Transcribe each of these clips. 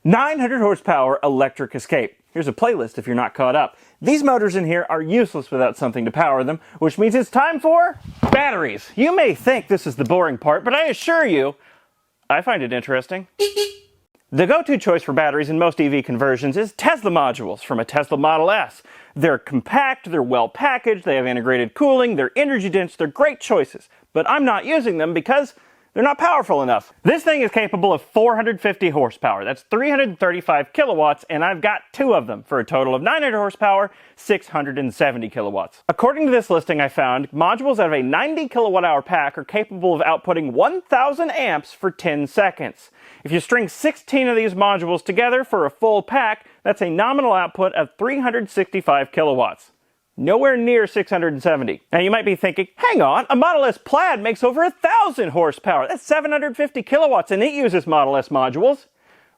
900 horsepower electric Escape. Here's a playlist if you're not caught up. These motors in here are useless without something to power them, which means it's time for batteries. You may think this is the boring part, but I assure you, I find it interesting. The go-to choice for batteries in most EV conversions is Tesla modules from a Tesla Model S. They're compact, they're well packaged, they have integrated cooling, they're energy dense, they're great choices. But I'm not using them because they're not powerful enough. This thing is capable of 450 horsepower. That's 335 kilowatts, and I've got two of them for a total of 900 horsepower, 670 kilowatts. According to this listing I found, modules out of a 90 kilowatt hour pack are capable of outputting 1,000 amps for 10 seconds. If you string 16 of these modules together for a full pack, that's a nominal output of 365 kilowatts. Nowhere near 670. Now you might be thinking, hang on, a Model S Plaid makes over 1,000 horsepower. That's 750 kilowatts and it uses Model S modules.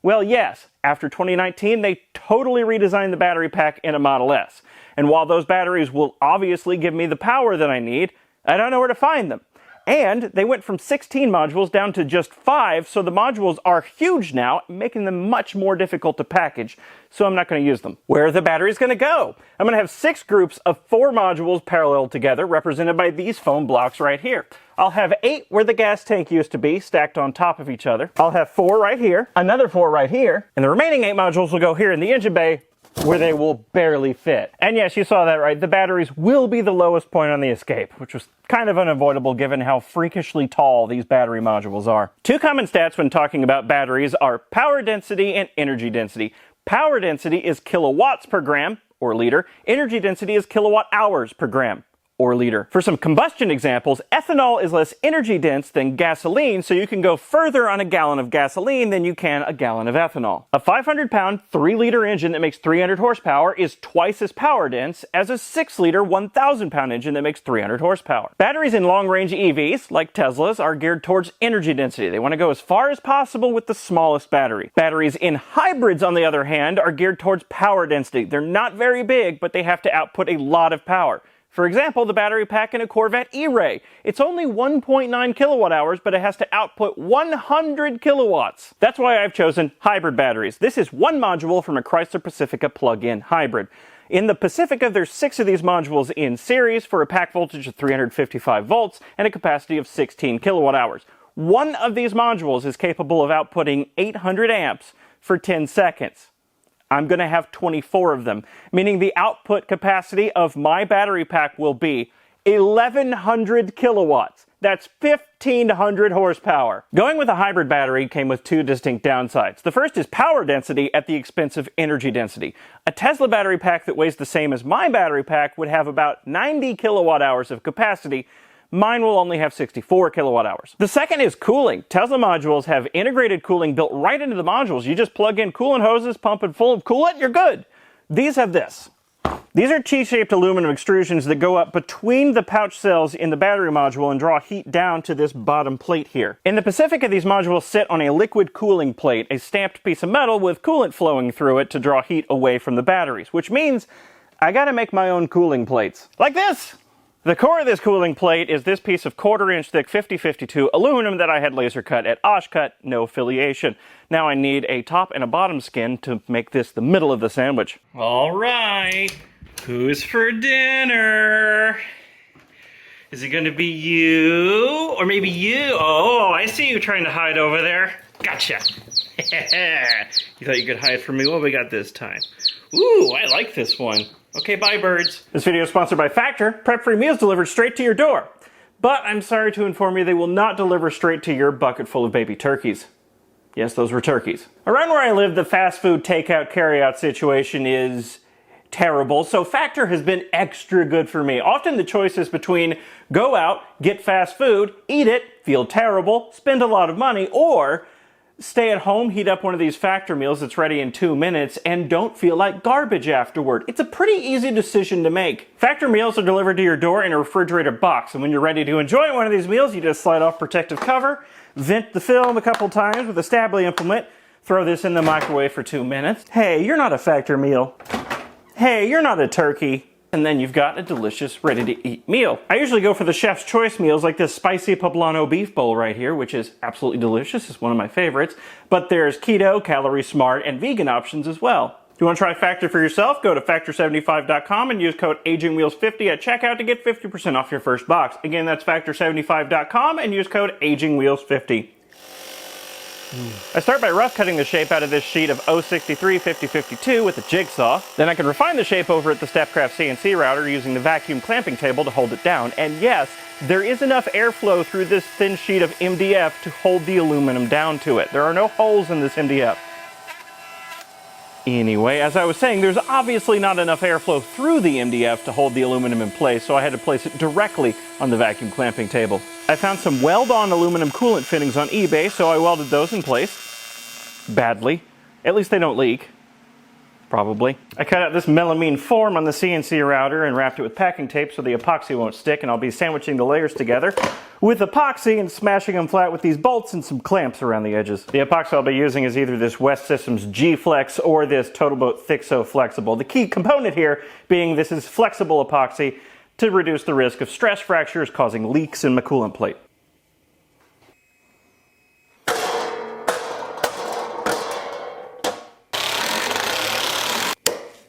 Well, yes, after 2019, they totally redesigned the battery pack in a Model S. And while those batteries will obviously give me the power that I need, I don't know where to find them. And they went from 16 modules down to just 5, so the modules are huge now, making them much more difficult to package, so I'm not going to use them. Where are the batteries going to go? I'm going to have 6 groups of 4 modules parallel together, represented by these foam blocks right here. I'll have 8 where the gas tank used to be, stacked on top of each other. I'll have 4 right here, another 4 right here, and the remaining 8 modules will go here in the engine bay, where they will barely fit. And yes, you saw that right, the batteries will be the lowest point on the Escape, which was kind of unavoidable given how freakishly tall these battery modules are. 2 common stats when talking about batteries are power density and energy density. Power density is kilowatts per gram, or liter. Energy density is kilowatt hours per gram, or liter. For some combustion examples, ethanol is less energy dense than gasoline, so you can go further on a gallon of gasoline than you can a gallon of ethanol. A 500-pound, 3-liter engine that makes 300 horsepower is twice as power dense as a 6-liter, 1,000-pound engine that makes 300 horsepower. Batteries in long-range EVs, like Tesla's, are geared towards energy density. They want to go as far as possible with the smallest battery. Batteries in hybrids, on the other hand, are geared towards power density. They're not very big, but they have to output a lot of power. For example, the battery pack in a Corvette E-Ray. It's only 1.9 kilowatt hours, but it has to output 100 kilowatts. That's why I've chosen hybrid batteries. This is one module from a Chrysler Pacifica plug-in hybrid. In the Pacifica, there's 6 of these modules in series for a pack voltage of 355 volts and a capacity of 16 kilowatt hours. One of these modules is capable of outputting 800 amps for 10 seconds. I'm going to have 24 of them, meaning the output capacity of my battery pack will be 1,100 kilowatts. That's 1,500 horsepower. Going with a hybrid battery came with 2 distinct downsides. The first is power density at the expense of energy density. A Tesla battery pack that weighs the same as my battery pack would have about 90 kilowatt hours of capacity. Mine will only have 64 kilowatt hours. The second is cooling. Tesla modules have integrated cooling built right into the modules. You just plug in coolant hoses, pump it full of coolant, you're good. These have this. These are T-shaped aluminum extrusions that go up between the pouch cells in the battery module and draw heat down to this bottom plate here. In the Pacifica, these modules sit on a liquid cooling plate, a stamped piece of metal with coolant flowing through it to draw heat away from the batteries, which means I gotta make my own cooling plates. Like this! The core of this cooling plate is this piece of 1/4-inch thick 5052 aluminum that I had laser cut at Oshkosh, no affiliation. Now I need a top and a bottom skin to make this the middle of the sandwich. All right, who's for dinner? Is it gonna be you? Or maybe you? Oh, I see you trying to hide over there. Gotcha. You thought you could hide from me? What we got this time? Ooh, I like this one. Okay, bye birds. This video is sponsored by Factor. Prep-free meals delivered straight to your door. But I'm sorry to inform you they will not deliver straight to your bucket full of baby turkeys. Yes, those were turkeys. Around where I live, the fast food takeout carryout situation is terrible, so Factor has been extra good for me. Often the choice is between go out, get fast food, eat it, feel terrible, spend a lot of money, or stay at home, heat up one of these Factor meals that's ready in 2 minutes, and don't feel like garbage afterward. It's a pretty easy decision to make. Factor meals are delivered to your door in a refrigerator box, and when you're ready to enjoy one of these meals, you just slide off protective cover, vent the film a couple times with a Stably implement, throw this in the microwave for 2 minutes. Hey, you're not a Factor meal. Hey, you're not a turkey. And then you've got a delicious, ready-to-eat meal. I usually go for the chef's choice meals like this spicy poblano beef bowl right here, which is absolutely delicious. It's one of my favorites. But there's keto, calorie smart, and vegan options as well. If you want to try Factor for yourself, go to Factor75.com and use code AGINGWHEELS50 at checkout to get 50% off your first box. Again, that's Factor75.com and use code AGINGWHEELS50. I start by rough cutting the shape out of this sheet of 063 5052 with a jigsaw. Then I can refine the shape over at the StepCraft CNC router using the vacuum clamping table to hold it down. And yes, there is enough airflow through this thin sheet of MDF to hold the aluminum down to it. There are no holes in this MDF. Anyway, as I was saying, there's obviously not enough airflow through the MDF to hold the aluminum in place, so I had to place it directly on the vacuum clamping table. I found some weld-on aluminum coolant fittings on eBay, so I welded those in place. Badly. At least they don't leak. Probably. I cut out this melamine form on the CNC router and wrapped it with packing tape so the epoxy won't stick, and I'll be sandwiching the layers together with epoxy and smashing them flat with these bolts and some clamps around the edges. The epoxy I'll be using is either this West Systems G-Flex or this TotalBoat Thixo Flexible. The key component here being this is flexible epoxy to reduce the risk of stress fractures causing leaks in my coolant plate.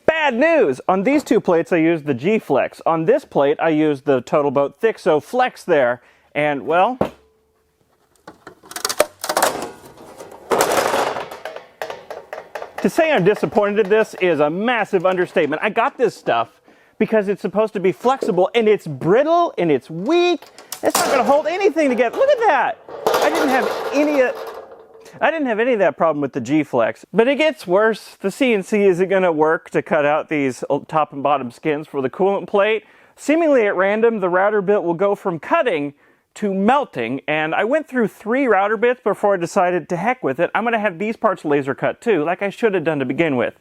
Bad news! On these two plates I used the G-Flex. On this plate I used the TotalBoat Thixo Flex there, and well, to say I'm disappointed at this is a massive understatement. I got this stuff because it's supposed to be flexible, and it's brittle and it's weak. It's not going to hold anything together. Look at that! I didn't have any of that problem with the G-Flex, but it gets worse. The CNC isn't going to work to cut out these top and bottom skins for the coolant plate. Seemingly at random, the router bit will go from cutting to melting, and I went through 3 router bits before I decided to heck with it. I'm going to have these parts laser cut too, like I should have done to begin with.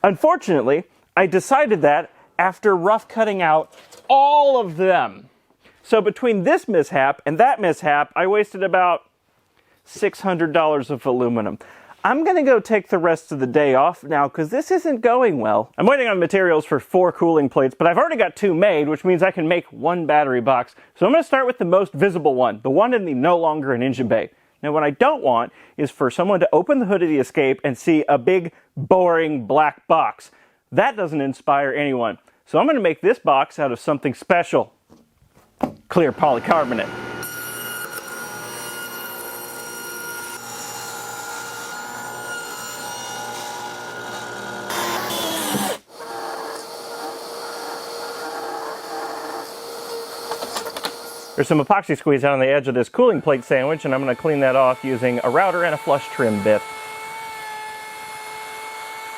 Unfortunately, I decided that after rough cutting out all of them. So between this mishap and that mishap, I wasted about $600 of aluminum. I'm going to go take the rest of the day off now because this isn't going well. I'm waiting on materials for 4 cooling plates, but I've already got 2 made, which means I can make 1 battery box. So I'm going to start with the most visible one, the one in the no longer an engine bay. Now what I don't want is for someone to open the hood of the Escape and see a big, boring black box. That doesn't inspire anyone. So I'm going to make this box out of something special. Clear polycarbonate. There's some epoxy squeeze out on the edge of this cooling plate sandwich, and I'm going to clean that off using a router and a flush trim bit.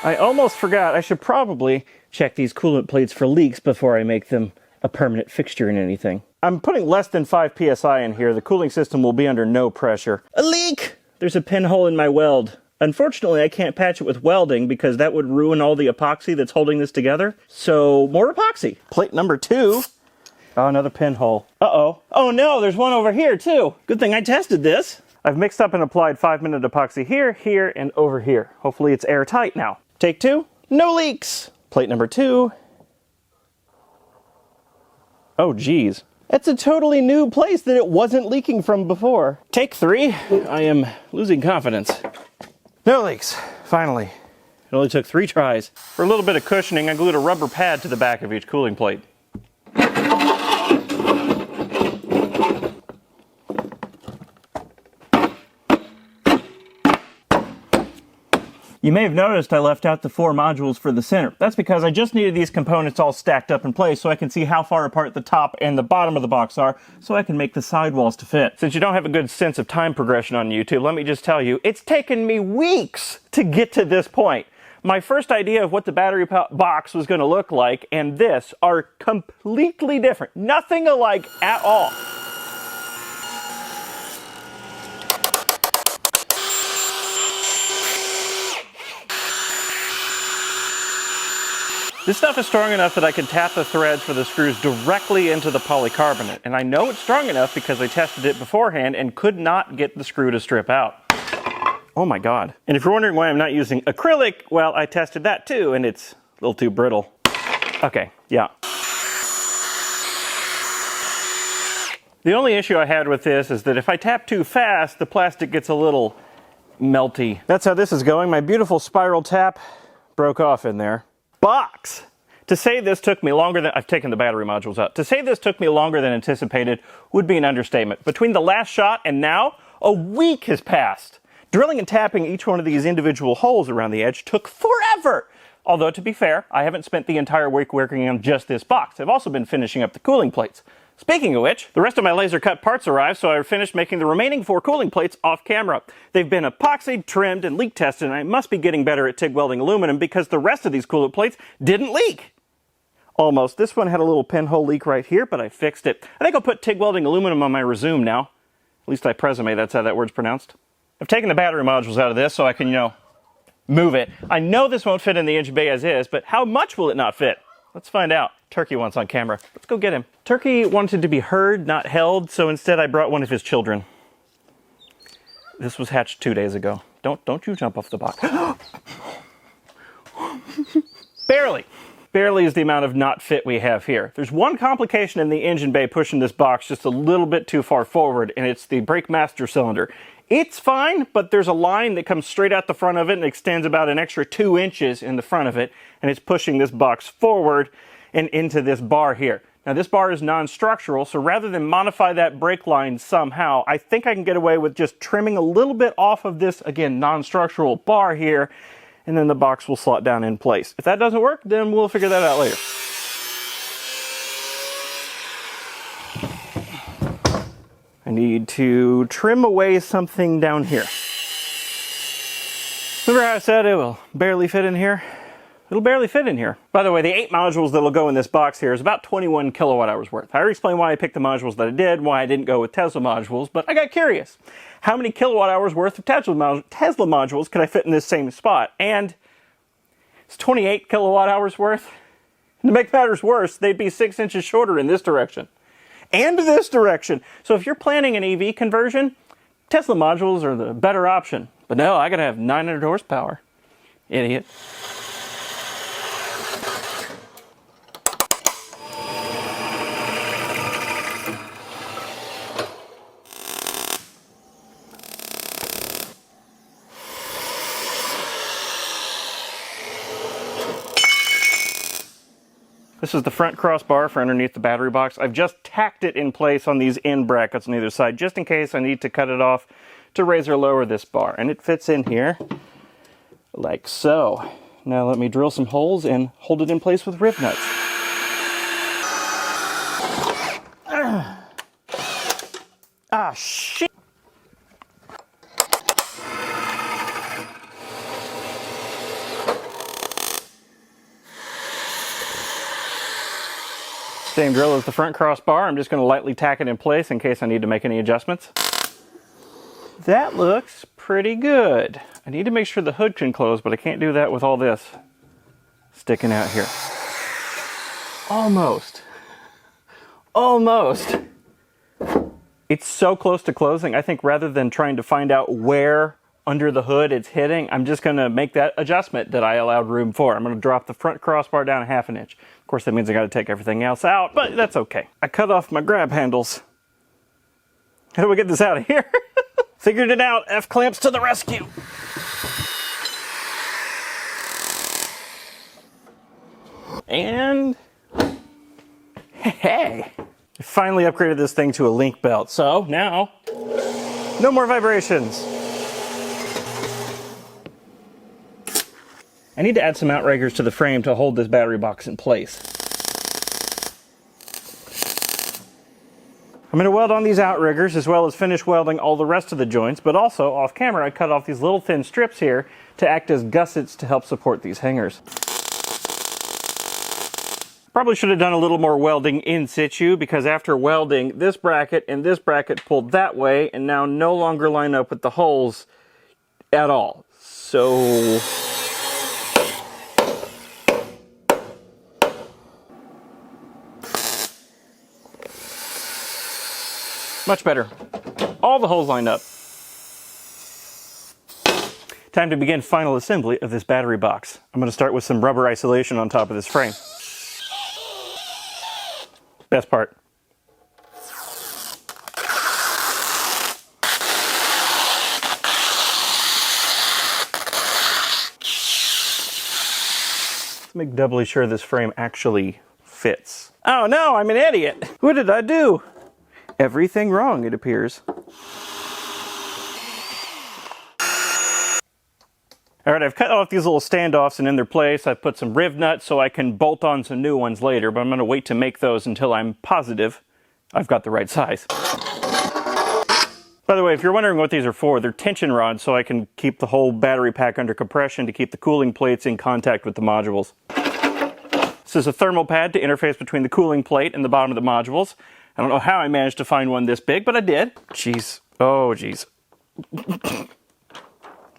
I almost forgot, I should probably check these coolant plates for leaks before I make them a permanent fixture in anything. I'm putting less than 5 psi in here. The cooling system will be under no pressure. A leak! There's a pinhole in my weld. Unfortunately, I can't patch it with welding because that would ruin all the epoxy that's holding this together. So, more epoxy. Plate number 2. Oh, another pinhole. Uh-oh. Oh no, there's one over here too. Good thing I tested this. I've mixed up and applied 5-minute epoxy here, here, and over here. Hopefully it's airtight now. Take 2. No leaks. Plate number 2. Oh geez. It's a totally new place that it wasn't leaking from before. Take 3. I am losing confidence. No leaks. Finally. It only took 3 tries. For a little bit of cushioning, I glued a rubber pad to the back of each cooling plate. You may have noticed I left out the 4 modules for the center. That's because I just needed these components all stacked up in place so I can see how far apart the top and the bottom of the box are so I can make the sidewalls to fit. Since you don't have a good sense of time progression on YouTube, let me just tell you, it's taken me weeks to get to this point. My first idea of what the battery box was going to look like and this are completely different. Nothing alike at all. This stuff is strong enough that I can tap the threads for the screws directly into the polycarbonate. And I know it's strong enough because I tested it beforehand and could not get the screw to strip out. Oh my God. And if you're wondering why I'm not using acrylic, well, I tested that too and it's a little too brittle. Okay, yeah. The only issue I had with this is that if I tap too fast, the plastic gets a little melty. That's how this is going. My beautiful spiral tap broke off in there. Box! To say this took me longer than... I've taken the battery modules out. To say this took me longer than anticipated would be an understatement. Between the last shot and now, a week has passed. Drilling and tapping each one of these individual holes around the edge took forever. Although, to be fair, I haven't spent the entire week working on just this box. I've also been finishing up the cooling plates. Speaking of which, the rest of my laser cut parts arrived, so I finished making the remaining 4 cooling plates off camera. They've been epoxied, trimmed, and leak tested, and I must be getting better at TIG welding aluminum because the rest of these coolant plates didn't leak. Almost. This one had a little pinhole leak right here, but I fixed it. I think I'll put TIG welding aluminum on my resume now. At least I presume that's how that word's pronounced. I've taken the battery modules out of this so I can, move it. I know this won't fit in the engine bay as is, but how much will it not fit? Let's find out. Turkey wants on camera. Let's go get him. Turkey wanted to be heard, not held, so instead I brought one of his children. This was hatched 2 days ago. Don't you jump off the box. Barely. Barely is the amount of not fit we have here. There's one complication in the engine bay pushing this box just a little bit too far forward, and it's the brake master cylinder. It's fine, but there's a line that comes straight out the front of it and extends about an extra 2 inches in the front of it, and it's pushing this box forward and into this bar here. Now this bar is non-structural, so rather than modify that brake line somehow, I think I can get away with just trimming a little bit off of this, again, non-structural bar here, and then the box will slot down in place. If that doesn't work, then we'll figure that out later. I need to trim away something down here. Remember how I said it will barely fit in here? It'll barely fit in here. By the way, the 8 modules that'll go in this box here is about 21 kilowatt hours worth. I already explained why I picked the modules that I did, why I didn't go with Tesla modules, but I got curious. How many kilowatt hours worth of Tesla modules could I fit in this same spot? And it's 28 kilowatt hours worth. And to make matters worse, they'd be 6 inches shorter in this direction. And this direction. So if you're planning an EV conversion, Tesla modules are the better option. But no, I gotta have 900 horsepower. Idiot. This is the front crossbar for underneath the battery box. I've just tacked it in place on these end brackets on either side, just in case I need to cut it off to raise or lower this bar. And it fits in here, like so. Now let me drill some holes and hold it in place with riv nuts. Ah, shit! Same drill as the front crossbar. I'm just going to lightly tack it in place in case I need to make any adjustments. That looks pretty good. I need to make sure the hood can close, but I can't do that with all this sticking out here. Almost. Almost. It's so close to closing. I think rather than trying to find out where under the hood it's hitting, I'm just going to make that adjustment that I allowed room for. I'm going to drop the front crossbar down 1/2 inch. Of course, that means I got to take everything else out, but that's okay. I cut off my grab handles. How do we get this out of here? Figured it out. F-clamps to the rescue. And hey, I finally upgraded this thing to a link belt. So now, no more vibrations. I need to add some outriggers to the frame to hold this battery box in place. I'm going to weld on these outriggers as well as finish welding all the rest of the joints, but also off camera I cut off these little thin strips here to act as gussets to help support these hangers. Probably should have done a little more welding in situ, because after welding, this bracket and this bracket pulled that way and now no longer line up with the holes at all. So much better. All the holes lined up. Time to begin final assembly of this battery box. I'm going to start with some rubber isolation on top of this frame. Best part. Let's make doubly sure this frame actually fits. Oh no, I'm an idiot. What did I do? Everything wrong, it appears. All right, I've cut off these little standoffs and in their place I've put some riv nuts so I can bolt on some new ones later, but I'm going to wait to make those until I'm positive I've got the right size. By the way, if you're wondering what these are for, they're tension rods so I can keep the whole battery pack under compression to keep the cooling plates in contact with the modules. This is a thermal pad to interface between the cooling plate and the bottom of the modules. I don't know how I managed to find one this big, but I did. Jeez. Oh, jeez.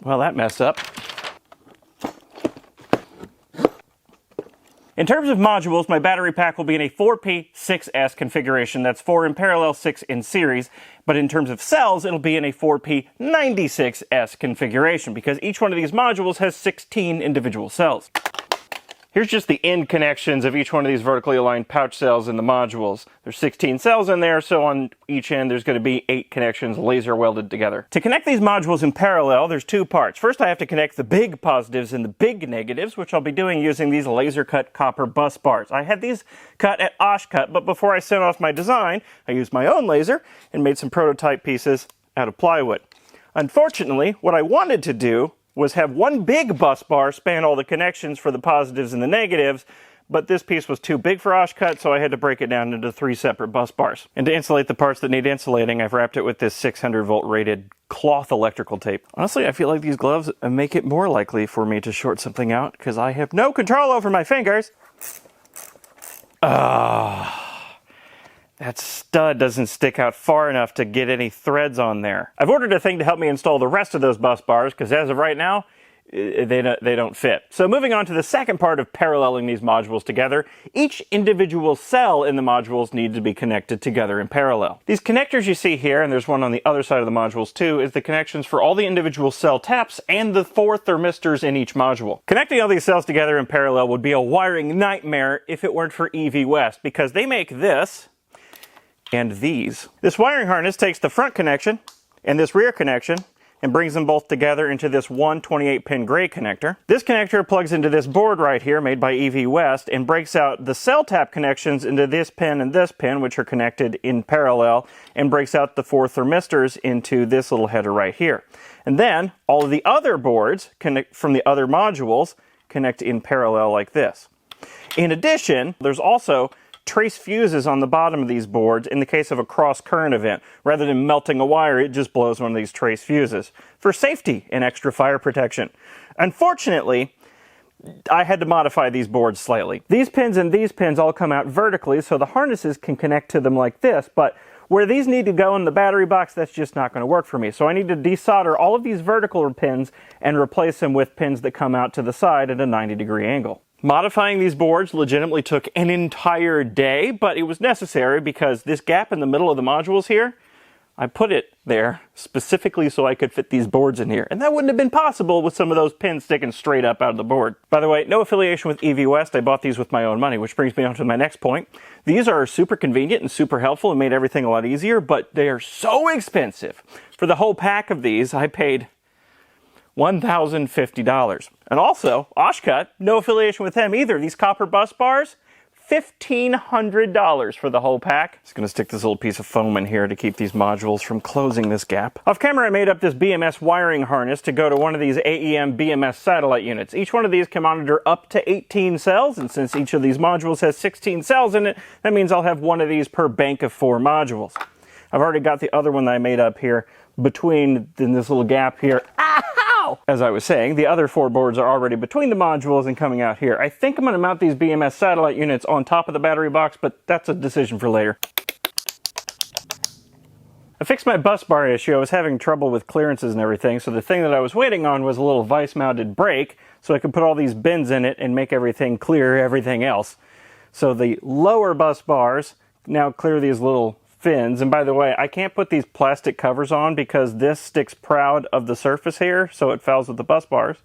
Well, that messed up. In terms of modules, my battery pack will be in a 4P6S configuration. That's 4 in parallel, 6 in series. But in terms of cells, it'll be in a 4P96S configuration because each one of these modules has 16 individual cells. Here's just the end connections of each one of these vertically aligned pouch cells in the modules. There's 16 cells in there, so on each end there's going to be 8 connections laser welded together. To connect these modules in parallel, there's 2 parts. First, I have to connect the big positives and the big negatives, which I'll be doing using these laser cut copper bus bars. I had these cut at Oshcut, but before I sent off my design, I used my own laser and made some prototype pieces out of plywood. Unfortunately, what I wanted to do was have one big bus bar span all the connections for the positives and the negatives, but this piece was too big for Oshcut, so I had to break it down into 3 separate bus bars. And to insulate the parts that need insulating, I've wrapped it with this 600 volt rated cloth electrical tape. Honestly, I feel like these gloves make it more likely for me to short something out, because I have no control over my fingers. That stud doesn't stick out far enough to get any threads on there. I've ordered a thing to help me install the rest of those bus bars, because as of right now, they don't fit. So moving on to the second part of paralleling these modules together, each individual cell in the modules needs to be connected together in parallel. These connectors you see here, and there's one on the other side of the modules too, is the connections for all the individual cell taps and the 4 thermistors in each module. Connecting all these cells together in parallel would be a wiring nightmare if it weren't for EV West, because they make this and these. This wiring harness takes the front connection and this rear connection and brings them both together into this one 28-pin gray connector. This connector plugs into this board right here made by EV West and breaks out the cell tap connections into this pin and this pin, which are connected in parallel, and breaks out the 4 thermistors into this little header right here. And then all of the other boards from the other modules connect in parallel like this. In addition, there's also trace fuses on the bottom of these boards in the case of a cross current event. Rather than melting a wire, it just blows one of these trace fuses for safety and extra fire protection. Unfortunately, I had to modify these boards slightly. These pins and these pins all come out vertically, so the harnesses can connect to them like this, but where these need to go in the battery box, that's just not going to work for me. So I need to desolder all of these vertical pins and replace them with pins that come out to the side at a 90-degree angle. Modifying these boards legitimately took an entire day, but it was necessary because this gap in the middle of the modules here, I put it there specifically so I could fit these boards in here. And that wouldn't have been possible with some of those pins sticking straight up out of the board. By the way, no affiliation with EV West. I bought these with my own money, which brings me on to my next point. These are super convenient and super helpful and made everything a lot easier, but they are so expensive. For the whole pack of these, I paid $1,050. And also, Oshcut, no affiliation with them either. These copper bus bars, $1,500 for the whole pack. Just gonna stick this little piece of foam in here to keep these modules from closing this gap. Off camera, I made up this BMS wiring harness to go to one of these AEM BMS satellite units. Each one of these can monitor up to 18 cells, and since each of these modules has 16 cells in it, that means I'll have one of these per bank of 4 modules. I've already got the other one that I made up here between in this little gap here. Ow! As I was saying, the other 4 boards are already between the modules and coming out here. I think I'm going to mount these BMS satellite units on top of the battery box, but that's a decision for later. I fixed my bus bar issue. I was having trouble with clearances and everything, so the thing that I was waiting on was a little vice-mounted brake so I could put all these bins in it and make everything clear everything else. So the lower bus bars now clear these little fins. And by the way, I can't put these plastic covers on because this sticks proud of the surface here, so it fouls with the bus bars.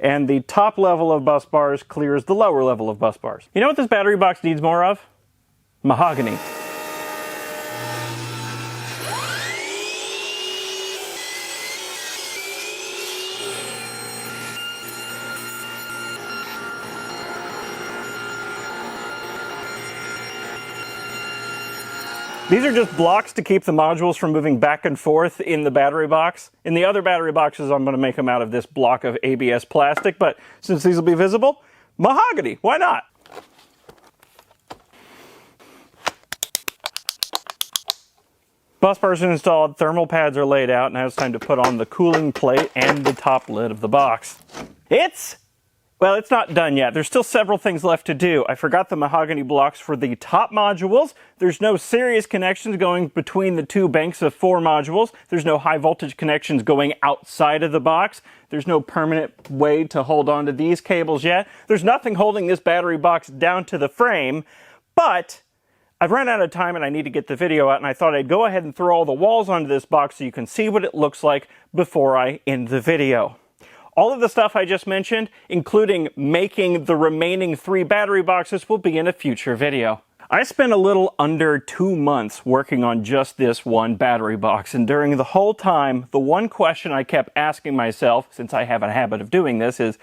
And the top level of bus bars clears the lower level of bus bars. You know what this battery box needs more of? Mahogany. These are just blocks to keep the modules from moving back and forth in the battery box. In the other battery boxes, I'm going to make them out of this block of ABS plastic, but since these will be visible, mahogany, why not? Bus bars are installed, thermal pads are laid out, and now it's time to put on the cooling plate and the top lid of the box. Well, it's not done yet. There's still several things left to do. I forgot the mahogany blocks for the top modules. There's no serious connections going between the two banks of 4 modules. There's no high voltage connections going outside of the box. There's no permanent way to hold on to these cables yet. There's nothing holding this battery box down to the frame, but I've run out of time and I need to get the video out, and I thought I'd go ahead and throw all the walls onto this box so you can see what it looks like before I end the video. All of the stuff I just mentioned, including making the remaining 3 battery boxes, will be in a future video. I spent a little under 2 months working on just this one battery box, and during the whole time, the one question I kept asking myself, since I have a habit of doing this, is,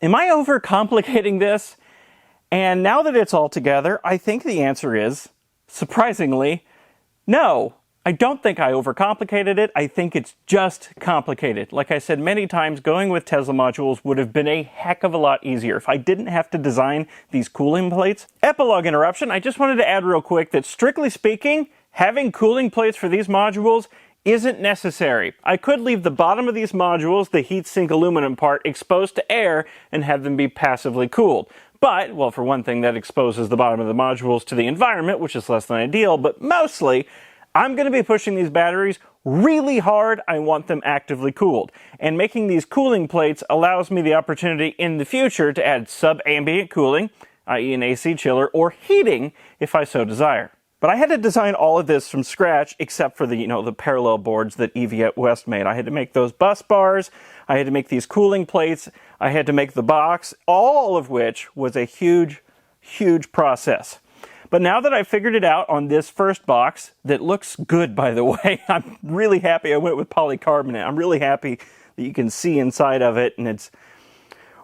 am I overcomplicating this? And now that it's all together, I think the answer is, surprisingly, no. I don't think I overcomplicated it. I think it's just complicated. Like I said many times, going with Tesla modules would have been a heck of a lot easier if I didn't have to design these cooling plates. Epilogue interruption, I just wanted to add real quick that strictly speaking, having cooling plates for these modules isn't necessary. I could leave the bottom of these modules, the heatsink aluminum part, exposed to air and have them be passively cooled. But, well, for one thing, that exposes the bottom of the modules to the environment, which is less than ideal, but mostly, I'm going to be pushing these batteries really hard. I want them actively cooled. And making these cooling plates allows me the opportunity in the future to add sub-ambient cooling, i.e. an AC chiller, or heating if I so desire. But I had to design all of this from scratch except for the parallel boards that Eviet West made. I had to make those bus bars, I had to make these cooling plates, I had to make the box, all of which was a huge, huge process. But now that I've figured it out on this first box, that looks good, by the way, I'm really happy I went with polycarbonate. I'm really happy that you can see inside of it, and it's,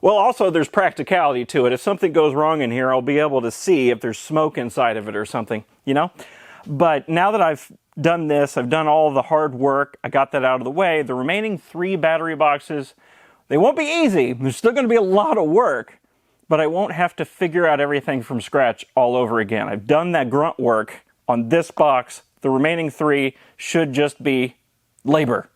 well, also there's practicality to it. If something goes wrong in here, I'll be able to see if there's smoke inside of it or something, But now that I've done this, I've done all the hard work, I got that out of the way, the remaining 3 battery boxes, they won't be easy. There's still going to be a lot of work. But I won't have to figure out everything from scratch all over again. I've done that grunt work on this box. The remaining 3 should just be labor.